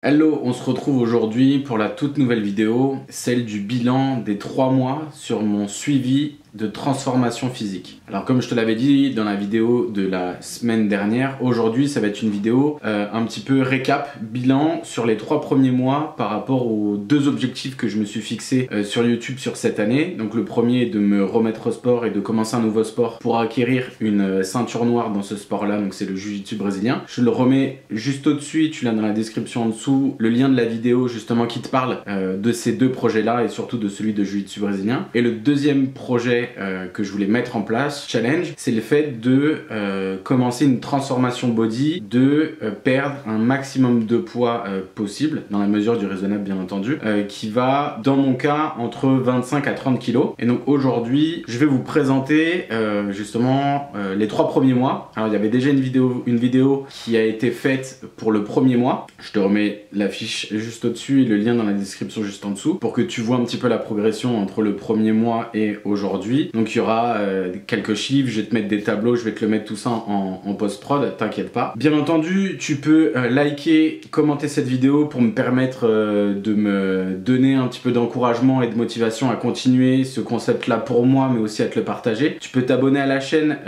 Hello, on se retrouve aujourd'hui pour la toute nouvelle vidéo, celle du bilan des 3 mois sur mon suivi de transformation physique. Alors comme je te l'avais dit dans la vidéo de la semaine dernière, aujourd'hui ça va être une vidéo un petit peu récap, bilan sur les 3 premiers mois par rapport aux 2 objectifs que je me suis fixé sur YouTube sur cette année. Donc le premier est de me remettre au sport et de commencer un nouveau sport pour acquérir une ceinture noire dans ce sport là, donc c'est le jiu-jitsu brésilien. Je le remets juste au-dessus, tu l'as dans la description en dessous, le lien de la vidéo justement qui te parle de ces 2 projets là et surtout de celui de jiu-jitsu brésilien. Et le deuxième projet que je voulais mettre en place, challenge, c'est le fait de commencer une transformation body, de perdre un maximum de poids possible, dans la mesure du raisonnable bien entendu, qui va dans mon cas entre 25 à 30 kilos. Et donc aujourd'hui je vais vous présenter justement les 3 premiers mois. Alors il y avait déjà une vidéo qui a été faite pour le premier mois, je te remets l'affiche juste au-dessus et le lien dans la description juste en dessous pour que tu vois un petit peu la progression entre le premier mois et aujourd'hui. Donc il y aura quelques chiffres, je vais te mettre des tableaux, je vais te le mettre tout ça en post-prod, t'inquiète pas. Bien entendu, tu peux liker, commenter cette vidéo pour me permettre de me donner un petit peu d'encouragement et de motivation à continuer ce concept-là pour moi, mais aussi à te le partager. Tu peux t'abonner à la chaîne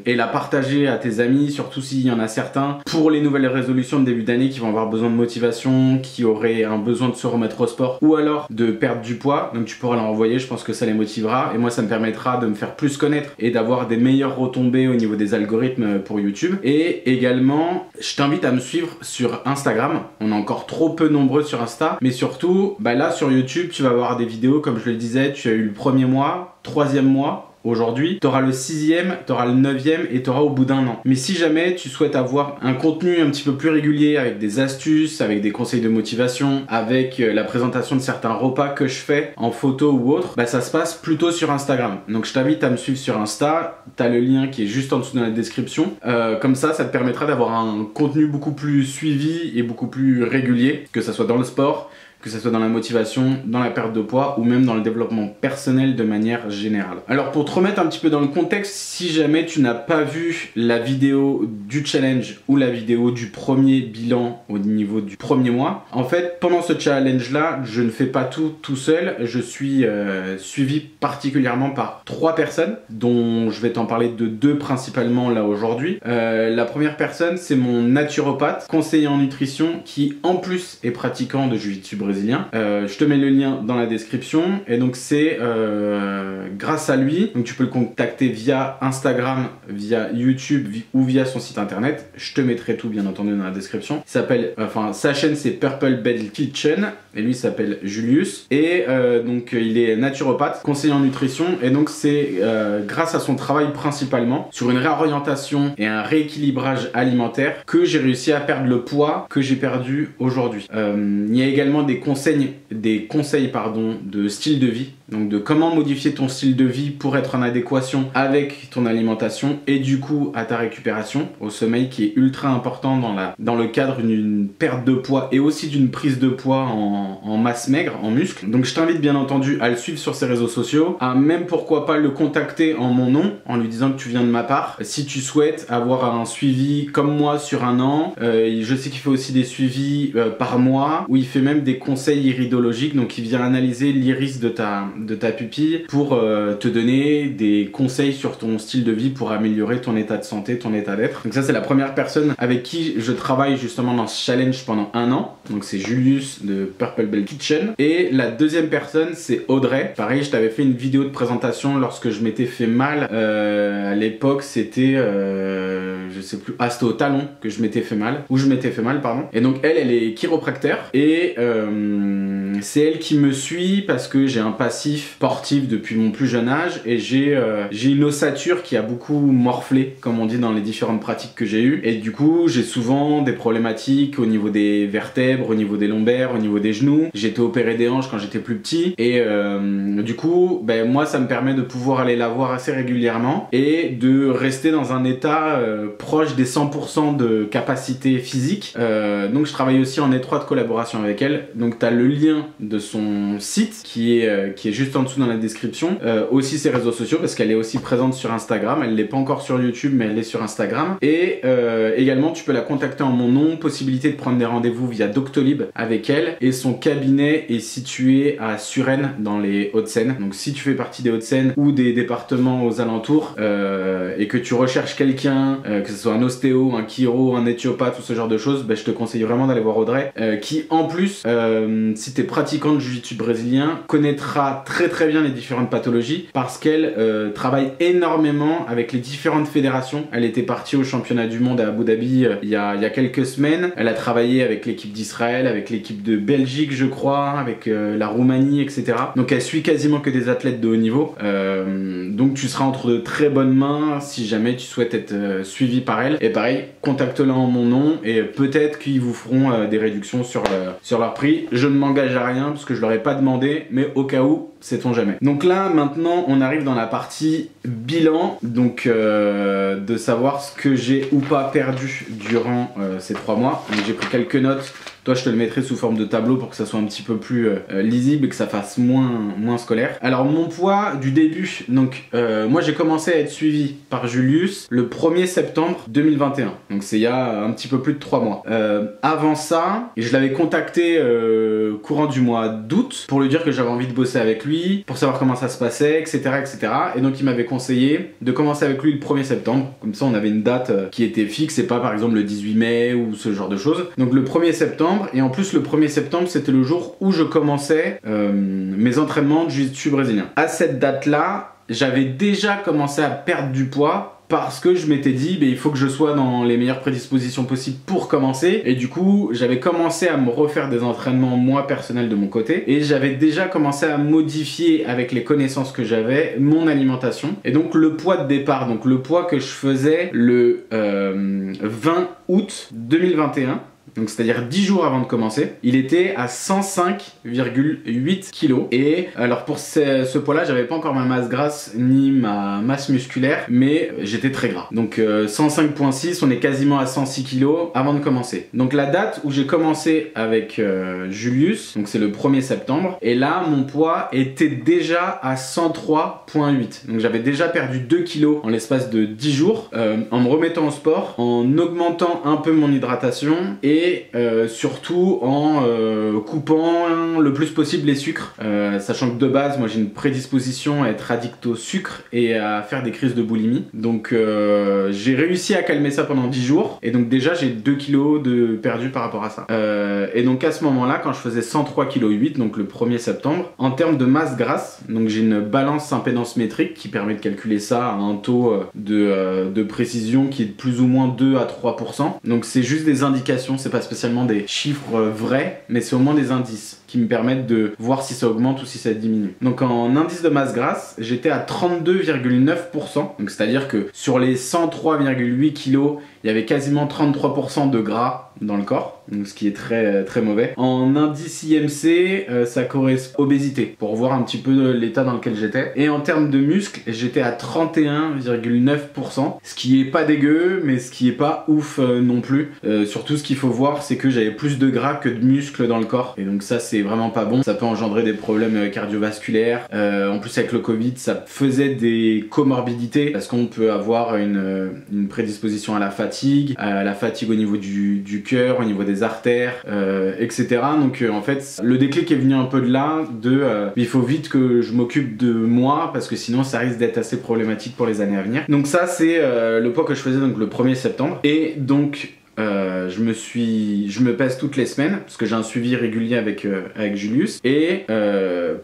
et la partager à tes amis, surtout s'il y en a certains, pour les nouvelles résolutions de début d'année qui vont avoir besoin de motivation, qui auraient un besoin de se remettre au sport ou alors de perdre du poids. Donc tu pourras leur envoyer, je pense que ça les motivera et moi ça me permettra de me faire plus connaître et d'avoir des meilleures retombées au niveau des algorithmes pour YouTube. Et également, je t'invite à me suivre sur Instagram. On est encore trop peu nombreux sur Insta, mais surtout, là sur YouTube, tu vas avoir des vidéos, comme je le disais, tu as eu le premier mois, 3e mois. Aujourd'hui, tu auras le 6e, tu auras le 9e et tu auras au bout d'un an. Mais si jamais tu souhaites avoir un contenu un petit peu plus régulier avec des astuces, avec des conseils de motivation, avec la présentation de certains repas que je fais en photo ou autre, ça se passe plutôt sur Instagram. Donc je t'invite à me suivre sur Insta, tu as le lien qui est juste en dessous dans la description. Comme ça te permettra d'avoir un contenu beaucoup plus suivi et beaucoup plus régulier, que ça soit dans le sport, que ce soit dans la motivation, dans la perte de poids ou même dans le développement personnel de manière générale. Alors pour te remettre un petit peu dans le contexte, si jamais tu n'as pas vu la vidéo du challenge ou la vidéo du premier bilan au niveau du premier mois, en fait pendant ce challenge là, je ne fais pas tout seul, je suis suivi particulièrement par 3 personnes dont je vais t'en parler de 2 principalement là aujourd'hui. La première personne, c'est mon naturopathe, conseiller en nutrition qui en plus est pratiquant de jiu-jitsu brésilien. Je te mets le lien dans la description et donc c'est grâce à lui, donc tu peux le contacter via Instagram, via YouTube ou via son site internet. Je te mettrai tout bien entendu dans la description. Il s'appelle, sa chaîne c'est Purple Belt Kitchen et lui s'appelle Julius et donc il est naturopathe, conseiller en nutrition et donc c'est grâce à son travail principalement sur une réorientation et un rééquilibrage alimentaire que j'ai réussi à perdre le poids que j'ai perdu aujourd'hui. Il y a également des conseils de style de vie, donc de comment modifier ton style de vie pour être en adéquation avec ton alimentation et du coup à ta récupération, au sommeil qui est ultra important dans le cadre d'une perte de poids et aussi d'une prise de poids en masse maigre, en muscle. Donc je t'invite bien entendu à le suivre sur ses réseaux sociaux, à même pourquoi pas le contacter en mon nom en lui disant que tu viens de ma part. Si tu souhaites avoir un suivi comme moi sur un an, je sais qu'il fait aussi des suivis par mois où il fait même des conseils iridologiques, donc il vient analyser l'iris de ta pupille pour te donner des conseils sur ton style de vie pour améliorer ton état de santé, ton état d'être. Donc ça c'est la première personne avec qui je travaille justement dans ce challenge pendant un an, donc c'est Julius de Purple Belt Kitchen. Et la deuxième personne c'est Audrey. Pareil, je t'avais fait une vidéo de présentation lorsque je m'étais fait mal, à l'époque c'était je sais plus, c'était au talon que je m'étais fait mal, pardon. Et donc elle est chiropracteur et c'est elle qui me suit parce que j'ai un passif sportif depuis mon plus jeune âge et j'ai une ossature qui a beaucoup morflé, comme on dit dans les différentes pratiques que j'ai eues. Et du coup, j'ai souvent des problématiques au niveau des vertèbres, au niveau des lombaires, au niveau des genoux. J'ai été opéré des hanches quand j'étais plus petit et du coup, moi ça me permet de pouvoir aller la voir assez régulièrement et de rester dans un état proche des 100% de capacité physique. Donc je travaille aussi en étroite collaboration avec elle. Donc tu as le lien de son site qui est juste en dessous dans la description, aussi ses réseaux sociaux parce qu'elle est aussi présente sur Instagram. Elle n'est pas encore sur YouTube mais elle est sur Instagram et également tu peux la contacter en mon nom, possibilité de prendre des rendez-vous via Doctolib Doctolib avec elle et son cabinet est situé à Suresnes dans les Hauts-de-Seine. Donc si tu fais partie des Hauts-de-Seine ou des départements aux alentours et que tu recherches quelqu'un, que ce soit un ostéo, un chiro, un éthiopathe ou ce genre de choses, je te conseille vraiment d'aller voir Audrey qui en plus, si tu es pratiquant de jiu-jitsu brésilien, connaîtra très bien les différentes pathologies parce qu'elle travaille énormément avec les différentes fédérations. Elle était partie au championnat du monde à Abu Dhabi il y a quelques semaines. Elle a travaillé avec l'équipe d'Israël, avec l'équipe de Belgique je crois, avec la Roumanie, etc. Donc elle suit quasiment que des athlètes de haut niveau. Donc tu seras entre de très bonnes mains si jamais tu souhaites être suivi par elle. Et pareil, contacte-la en mon nom et peut-être qu'ils vous feront des réductions sur leur prix. Je ne m'engage à rien parce que je leur ai pas demandé, mais au cas où, sait-on jamais. Donc là maintenant on arrive dans la partie bilan, donc de savoir ce que j'ai ou pas perdu durant ces 3 mois. J'ai pris quelques notes. Toi, je te le mettrai sous forme de tableau pour que ça soit un petit peu plus lisible et que ça fasse moins scolaire. Alors, mon poids du début, donc moi j'ai commencé à être suivi par Julius le 1er septembre 2021. Donc c'est il y a un petit peu plus de 3 mois. Avant ça, je l'avais contacté courant du mois d'août pour lui dire que j'avais envie de bosser avec lui, pour savoir comment ça se passait, etc. Et donc il m'avait conseillé de commencer avec lui le 1er septembre. Comme ça, on avait une date qui était fixe et pas par exemple le 18 mai ou ce genre de choses. Donc le 1er septembre, et en plus le 1er septembre c'était le jour où je commençais mes entraînements de jiu-jitsu brésilien. À cette date là j'avais déjà commencé à perdre du poids parce que je m'étais dit il faut que je sois dans les meilleures prédispositions possibles pour commencer, et du coup j'avais commencé à me refaire des entraînements moi personnels de mon côté et j'avais déjà commencé à modifier avec les connaissances que j'avais mon alimentation. Et donc le poids de départ, donc le poids que je faisais le 20 août 2021, donc c'est-à-dire 10 jours avant de commencer, il était à 105,8 kg. Et alors pour ce poids-là, j'avais pas encore ma masse grasse ni ma masse musculaire, mais j'étais très gras. Donc 105,6, on est quasiment à 106 kg avant de commencer. Donc la date où j'ai commencé avec Julius, donc c'est le 1er septembre, et là mon poids était déjà à 103,8. Donc j'avais déjà perdu 2 kg en l'espace de 10 jours, en me remettant au sport, en augmentant un peu mon hydratation et surtout en coupant le plus possible les sucres, sachant que de base moi j'ai une prédisposition à être addict au sucre et à faire des crises de boulimie. Donc j'ai réussi à calmer ça pendant 10 jours et donc déjà j'ai 2 kg de perdu par rapport à ça. Et donc à ce moment là, quand je faisais 103,8 kg, donc le 1er septembre, en termes de masse grasse, donc j'ai une balance impédance métrique qui permet de calculer ça à un taux de précision qui est de plus ou moins 2 à 3%. Donc c'est juste des indications, c'est pas spécialement des chiffres vrais, mais c'est au moins des indices qui me permettent de voir si ça augmente ou si ça diminue. Donc en indice de masse grasse, j'étais à 32,9%, donc c'est-à-dire que sur les 103,8 kg, il y avait quasiment 33% de gras dans le corps, donc ce qui est très mauvais. En indice IMC, ça correspond à obésité, pour voir un petit peu l'état dans lequel j'étais. Et en termes de muscles, j'étais à 31,9%, ce qui est pas dégueu, mais ce qui est pas ouf non plus. Surtout ce qu'il faut voir, c'est que j'avais plus de gras que de muscles dans le corps, et donc ça c'est vraiment pas bon. Ça peut engendrer des problèmes cardiovasculaires. En plus avec le Covid, ça faisait des comorbidités, parce qu'on peut avoir une prédisposition à la fatigue au niveau du cœur, au niveau des artères, etc. Donc en fait, le déclic est venu un peu de là, il faut vite que je m'occupe de moi, parce que sinon ça risque d'être assez problématique pour les années à venir. Donc ça c'est le poids que je faisais donc le 1er septembre. Et donc je me pèse toutes les semaines parce que j'ai un suivi régulier avec Julius. Et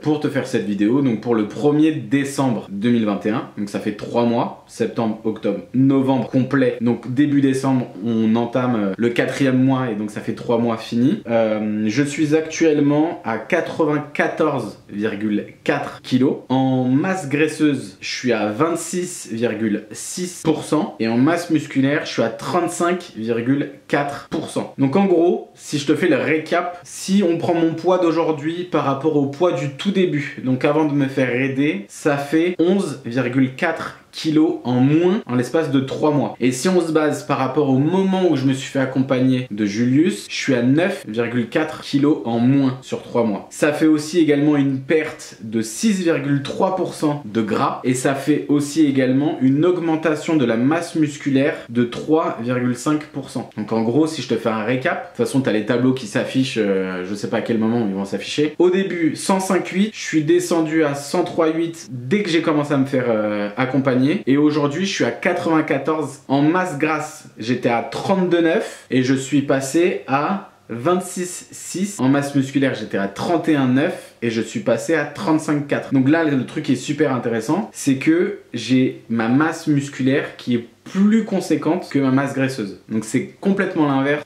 pour te faire cette vidéo, donc pour le 1er décembre 2021, donc ça fait 3 mois, septembre, octobre, novembre complet, donc début décembre on entame le 4e mois et donc ça fait 3 mois finis. Je suis actuellement à 94,4 kg. En masse graisseuse, je suis à 26,6% et en masse musculaire, je suis à 35,4%. Donc en gros, si je te fais le récap, si on prend mon poids d'aujourd'hui par rapport au poids du tout début, donc avant de me faire aider, ça fait 11,4 kilos en moins en l'espace de 3 mois. Et si on se base par rapport au moment où je me suis fait accompagner de Julius, je suis à 9,4 kilos en moins sur 3 mois. Ça fait aussi également une perte de 6,3% de gras et ça fait aussi également une augmentation de la masse musculaire de 3,5%. Donc en gros, si je te fais un récap, de toute façon tu as les tableaux qui s'affichent, je sais pas à quel moment ils vont s'afficher. Au début 105,8, je suis descendu à 103,8 dès que j'ai commencé à me faire accompagner et aujourd'hui je suis à 94 en masse grasse. J'étais à 32,9 et je suis passé à 26,6 en masse musculaire, j'étais à 31,9 et je suis passé à 35,4. Donc là le truc qui est super intéressant, c'est que j'ai ma masse musculaire qui est plus conséquente que ma masse graisseuse. Donc c'est complètement l'inverse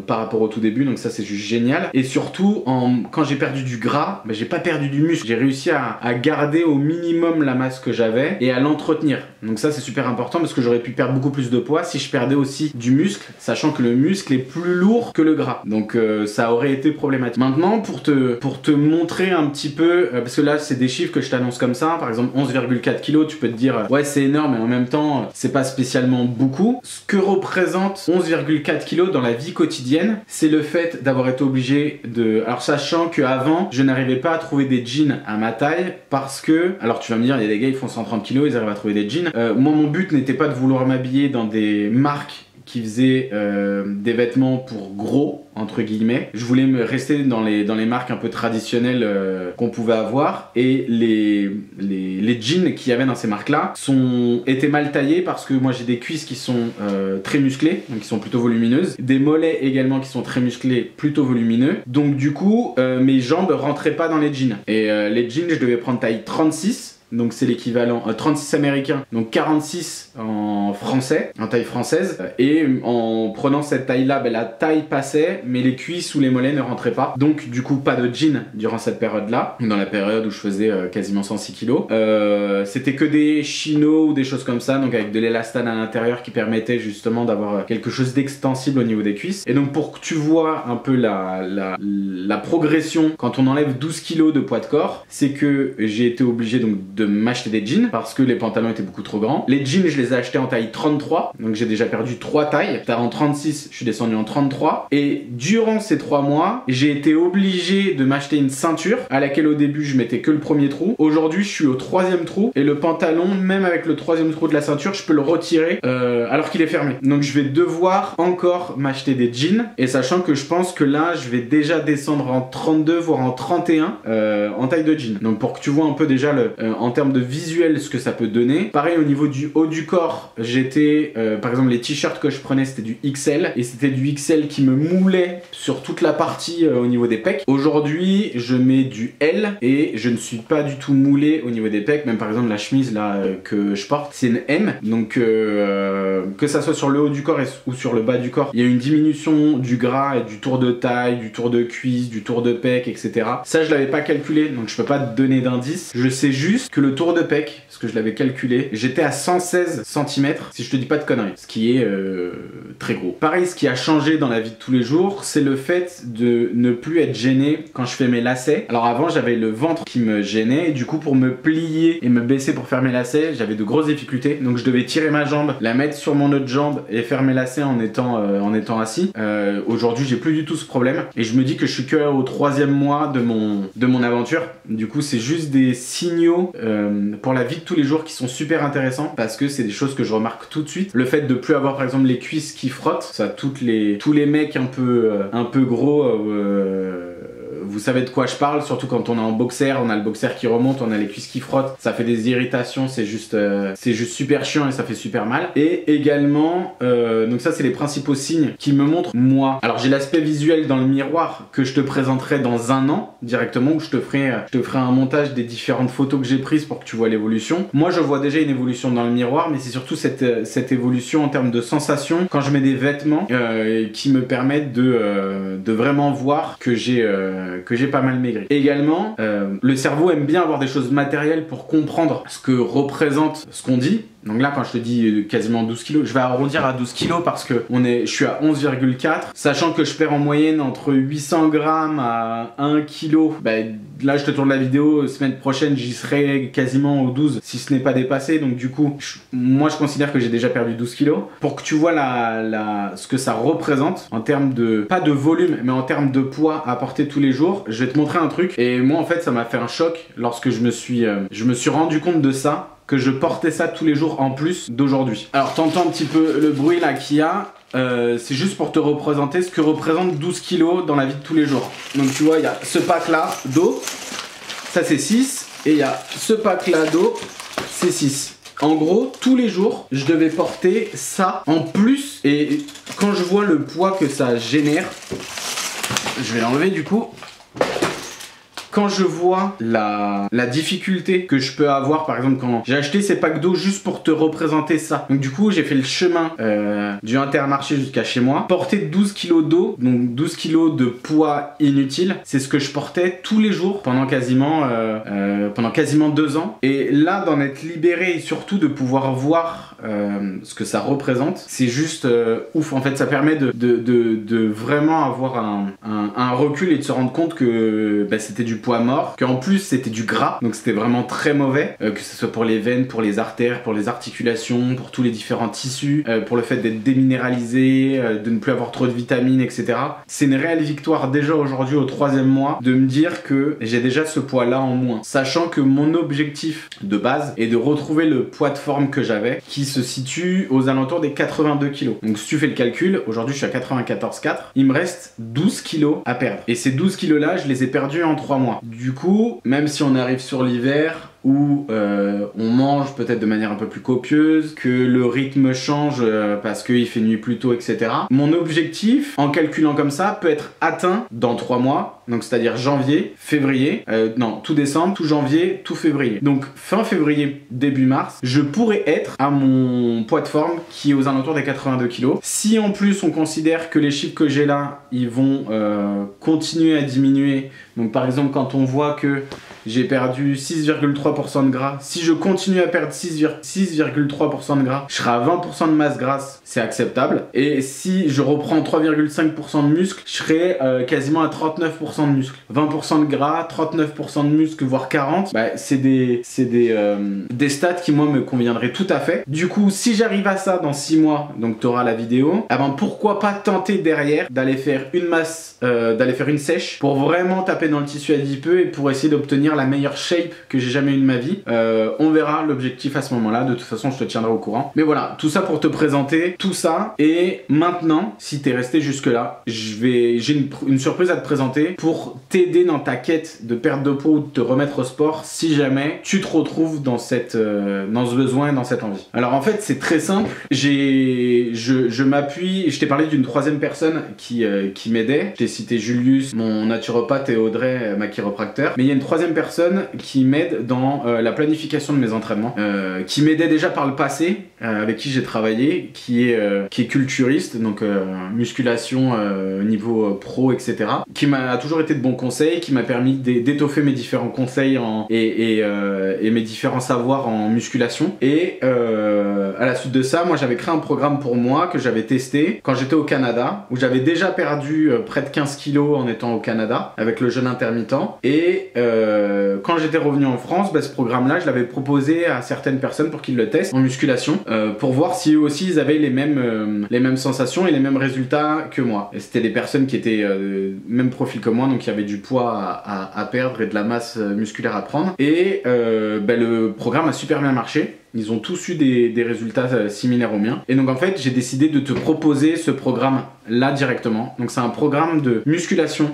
par rapport au tout début, donc ça c'est juste génial. Et surtout, quand j'ai perdu du gras, j'ai pas perdu du muscle. J'ai réussi à garder au minimum la masse que j'avais et à l'entretenir. Donc ça c'est super important parce que j'aurais pu perdre beaucoup plus de poids si je perdais aussi du muscle, sachant que le muscle est plus lourd que le gras. Donc ça aurait été problématique. Maintenant, pour te montrer un petit peu, parce que là c'est des chiffres que je t'annonce comme ça, par exemple 11,4 kg, tu peux te dire ouais c'est énorme, mais en même temps c'est pas spécialement beaucoup. Ce que représente 11,4 kg dans la vie quotidienne, c'est le fait d'avoir été obligé de... Alors sachant qu'avant, je n'arrivais pas à trouver des jeans à ma taille parce que... Alors tu vas me dire, il y a des gars, ils font 130 kg, ils arrivent à trouver des jeans. Moi, mon but n'était pas de vouloir m'habiller dans des marques qui faisaient des vêtements pour gros, entre guillemets. Je voulais me rester dans les marques un peu traditionnelles qu'on pouvait avoir, et les jeans qu'il y avait dans ces marques-là étaient mal taillés parce que moi j'ai des cuisses qui sont très musclées, donc qui sont plutôt volumineuses, des mollets également qui sont très musclés, plutôt volumineux, donc du coup mes jambes rentraient pas dans les jeans. Et les jeans, je devais prendre taille 36, donc c'est l'équivalent 36 américain, donc 46 en français, en taille française, et en prenant cette taille là, la taille passait mais les cuisses ou les mollets ne rentraient pas, donc du coup pas de jean durant cette période là, dans la période où je faisais quasiment 106 kg. C'était que des chinos ou des choses comme ça, donc avec de l'élastane à l'intérieur qui permettait justement d'avoir quelque chose d'extensible au niveau des cuisses. Et donc pour que tu vois un peu la progression quand on enlève 12 kg de poids de corps, c'est que j'ai été obligé donc de m'acheter des jeans parce que les pantalons étaient beaucoup trop grands. Les jeans, je les ai achetés en taille 33, donc j'ai déjà perdu 3 tailles. J'étais en 36, je suis descendu en 33. Et durant ces 3 mois, j'ai été obligé de m'acheter une ceinture à laquelle au début je mettais que le premier trou. Aujourd'hui, je suis au 3e trou et le pantalon, même avec le 3e trou de la ceinture, je peux le retirer alors qu'il est fermé. Donc je vais devoir encore m'acheter des jeans, et sachant que je pense que là, je vais déjà descendre en 32 voire en 31 en taille de jean. Donc pour que tu vois un peu déjà en termes de visuel ce que ça peut donner. Pareil au niveau du haut du corps, j'étais par exemple les t-shirts que je prenais c'était du XL, et c'était du XL qui me moulait sur toute la partie au niveau des pecs. Aujourd'hui je mets du L et je ne suis pas du tout moulé au niveau des pecs. Même par exemple la chemise là que je porte, c'est une M, donc que ça soit sur le haut du corps ou sur le bas du corps, il y a une diminution du gras et du tour de taille, du tour de cuisse, du tour de pec, etc. Ça je l'avais pas calculé, donc je peux pas te donner d'indice. Je sais juste que le tour de pec, parce que je l'avais calculé, j'étais à 116 cm, si je te dis pas de conneries, ce qui est très gros. Pareil, ce qui a changé dans la vie de tous les jours, c'est le fait de ne plus être gêné quand je fais mes lacets. Alors avant, j'avais le ventre qui me gênait, et du coup pour me plier et me baisser pour faire mes lacets, j'avais de grosses difficultés, donc je devais tirer ma jambe, la mettre sur mon autre jambe et faire mes lacets en étant assis. Aujourd'hui, j'ai plus du tout ce problème, et je me dis que je suis que au 3e mois de mon aventure. Du coup, c'est juste des signaux pour la vie de tous les jours qui sont super intéressants, parce que c'est des choses que je remarque tout de suite. Le fait de plus avoir par exemple les cuisses qui frottent, ça tous les mecs un peu gros vous savez de quoi je parle, surtout quand on est en boxer, on a le boxer qui remonte, on a les cuisses qui frottent, ça fait des irritations, c'est juste super chiant et ça fait super mal. Et également, donc ça c'est les principaux signes qui me montrent moi. Alors j'ai l'aspect visuel dans le miroir que je te présenterai dans un an directement, où je te ferai un montage des différentes photos que j'ai prises pour que tu vois l'évolution. Moi je vois déjà une évolution dans le miroir, mais c'est surtout cette évolution en termes de sensation quand je mets des vêtements qui me permettent de vraiment voir que j'ai pas mal maigri. Également, le cerveau aime bien avoir des choses matérielles pour comprendre ce que représente ce qu'on dit. Donc là, quand je te dis quasiment 12 kilos, je vais arrondir à 12 kilos parce que je suis à 11,4, sachant que je perds en moyenne entre 800 grammes à 1 kilo. Là, je te tourne la vidéo, semaine prochaine, j'y serai quasiment aux 12, si ce n'est pas dépassé. Donc du coup, moi, je considère que j'ai déjà perdu 12 kilos. Pour que tu vois ce que ça représente en termes de, pas de volume, mais en termes de poids à porter tous les jours, je vais te montrer un truc. Et moi, en fait, ça m'a fait un choc lorsque je me suis rendu compte de ça, que je portais ça tous les jours en plus d'aujourd'hui. Alors, t'entends un petit peu le bruit là qu'il y a. C'est juste pour te représenter ce que représente 12 kilos dans la vie de tous les jours. Donc tu vois, il y a ce pack là d'eau, ça c'est 6, et il y a ce pack là d'eau, c'est 6. En gros, tous les jours, je devais porter ça en plus, et quand je vois le poids que ça génère, je vais l'enlever du coup. Quand je vois la difficulté que je peux avoir, par exemple quand j'ai acheté ces packs d'eau juste pour te représenter ça. Donc du coup j'ai fait le chemin du Intermarché jusqu'à chez moi. Porter 12 kilos d'eau, donc 12 kilos de poids inutile, c'est ce que je portais tous les jours pendant quasiment 2 ans. Et là d'en être libéré et surtout de pouvoir voir ce que ça représente, c'est juste ouf. En fait ça permet de vraiment avoir un recul et de se rendre compte que c'était du poids mort, qu'en plus c'était du gras, donc c'était vraiment très mauvais, que ce soit pour les veines, pour les artères, pour les articulations, pour tous les différents tissus, pour le fait d'être déminéralisé, de ne plus avoir trop de vitamines, etc. C'est une réelle victoire déjà aujourd'hui au 3e mois de me dire que j'ai déjà ce poids là en moins, sachant que mon objectif de base est de retrouver le poids de forme que j'avais, qui se situe aux alentours des 82 kg. Donc si tu fais le calcul, aujourd'hui je suis à 94,4, il me reste 12 kg à perdre, et ces 12 kg là je les ai perdus en 3 mois. Du coup, même si on arrive sur l'hiver où on mange peut-être de manière un peu plus copieuse, que le rythme change parce qu'il fait nuit plus tôt, etc. Mon objectif, en calculant comme ça, peut être atteint dans 3 mois, donc c'est-à-dire janvier, février, tout décembre, tout janvier, tout février. Donc fin février, début mars, je pourrais être à mon poids de forme qui est aux alentours des 82 kg. Si en plus on considère que les chiffres que j'ai là, ils vont continuer à diminuer, donc par exemple quand on voit que j'ai perdu 6,3% de gras. Si je continue à perdre 6,3% de gras, je serai à 20% de masse grasse, c'est acceptable. Et si je reprends 3,5% de muscle, je serai quasiment à 39% de muscle. 20% de gras, 39% de muscle, voire 40%, c'est des stats qui moi me conviendraient tout à fait. Du coup, si j'arrive à ça dans 6 mois, donc tu auras la vidéo, pourquoi pas tenter derrière d'aller faire une sèche pour vraiment taper dans le tissu adipeux et pour essayer d'obtenir la meilleure shape que j'ai jamais eu de ma vie. On verra l'objectif à ce moment-là, de toute façon je te tiendrai au courant. Mais voilà, tout ça pour te présenter tout ça. Et maintenant, si t'es resté jusque là, j'ai une surprise à te présenter pour t'aider dans ta quête de perte de poids ou de te remettre au sport si jamais tu te retrouves dans ce besoin et dans cette envie. Alors en fait c'est très simple, je m'appuie, je t'ai parlé d'une 3e personne qui m'aidait. Je t'ai cité Julius, mon naturopathe, et Audrey, ma chiropracteur, mais il y a une 3e personne qui m'aide dans la planification de mes entraînements, qui m'aidait déjà par le passé, avec qui j'ai travaillé, qui est culturiste, donc musculation niveau pro, etc. Qui m'a toujours été de bons conseils, qui m'a permis d'étoffer mes différents conseils et mes différents savoirs en musculation. Et à la suite de ça, moi j'avais créé un programme pour moi que j'avais testé quand j'étais au Canada, où j'avais déjà perdu près de 15 kilos en étant au Canada avec le jeûne intermittent. Et quand j'étais revenu en France, ce programme-là, je l'avais proposé à certaines personnes pour qu'ils le testent en musculation, pour voir si eux aussi ils avaient les mêmes sensations et les mêmes résultats que moi. Et c'était des personnes qui étaient même profil que moi, donc il y avait du poids à perdre et de la masse musculaire à prendre. Et le programme a super bien marché. Ils ont tous eu des résultats similaires aux miens. Et donc en fait, j'ai décidé de te proposer ce programme là directement. Donc c'est un programme de musculation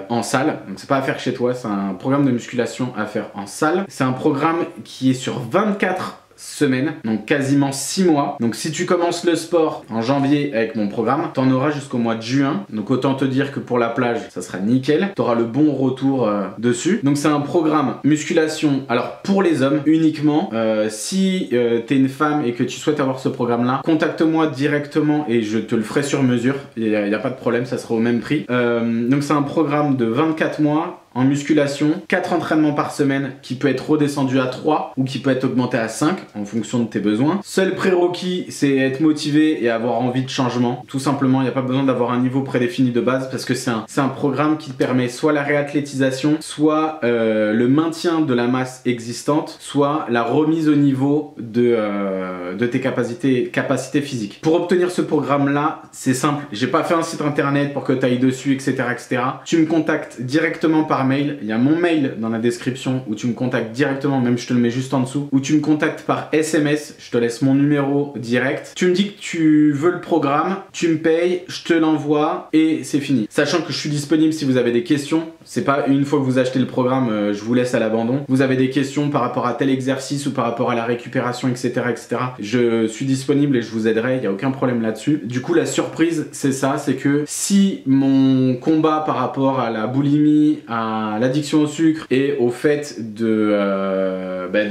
en salle. Donc c'est pas à faire chez toi, c'est un programme de musculation à faire en salle. C'est un programme qui est sur 24 semaines, donc quasiment 6 mois. Donc si tu commences le sport en janvier avec mon programme, t'en auras jusqu'au mois de juin. Donc autant te dire que pour la plage, ça sera nickel. T'auras le bon retour dessus. Donc c'est un programme musculation, alors pour les hommes uniquement. Si t'es une femme et que tu souhaites avoir ce programme-là, contacte-moi directement et je te le ferai sur mesure. Il n'y a pas de problème, ça sera au même prix. Donc c'est un programme de 24 mois en musculation, 4 entraînements par semaine qui peut être redescendu à 3 ou qui peut être augmenté à 5 en fonction de tes besoins. Seul prérequis, c'est être motivé et avoir envie de changement. Tout simplement, il n'y a pas besoin d'avoir un niveau prédéfini de base parce que c'est un programme qui te permet soit la réathlétisation, soit le maintien de la masse existante, soit la remise au niveau de tes capacités physiques. Pour obtenir ce programme-là, c'est simple. J'ai pas fait un site internet pour que tu ailles dessus, etc., etc. Tu me contactes directement par mail. Il y a mon mail dans la description où tu me contactes directement, même je te le mets juste en dessous, ou tu me contactes par SMS. Je te laisse mon numéro direct. Tu me dis que tu veux le programme, tu me payes, je te l'envoie et c'est fini. Sachant que je suis disponible si vous avez des questions. C'est pas une fois que vous achetez le programme, je vous laisse à l'abandon. Vous avez des questions par rapport à tel exercice ou par rapport à la récupération, etc., etc. Je suis disponible et je vous aiderai, il n'y a aucun problème là-dessus. Du coup, la surprise, c'est ça, c'est que si mon combat par rapport à la boulimie, à l'addiction au sucre et au fait de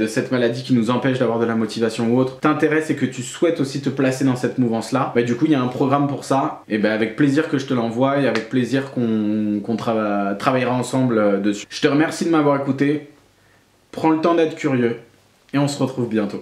cette maladie qui nous empêche d'avoir de la motivation ou autre, t'intéresse et que tu souhaites aussi te placer dans cette mouvance-là, du coup, il y a un programme pour ça. Et avec plaisir que je te l'envoie et avec plaisir qu'on travaillera ensemble dessus. Je te remercie de m'avoir écouté. Prends le temps d'être curieux et on se retrouve bientôt.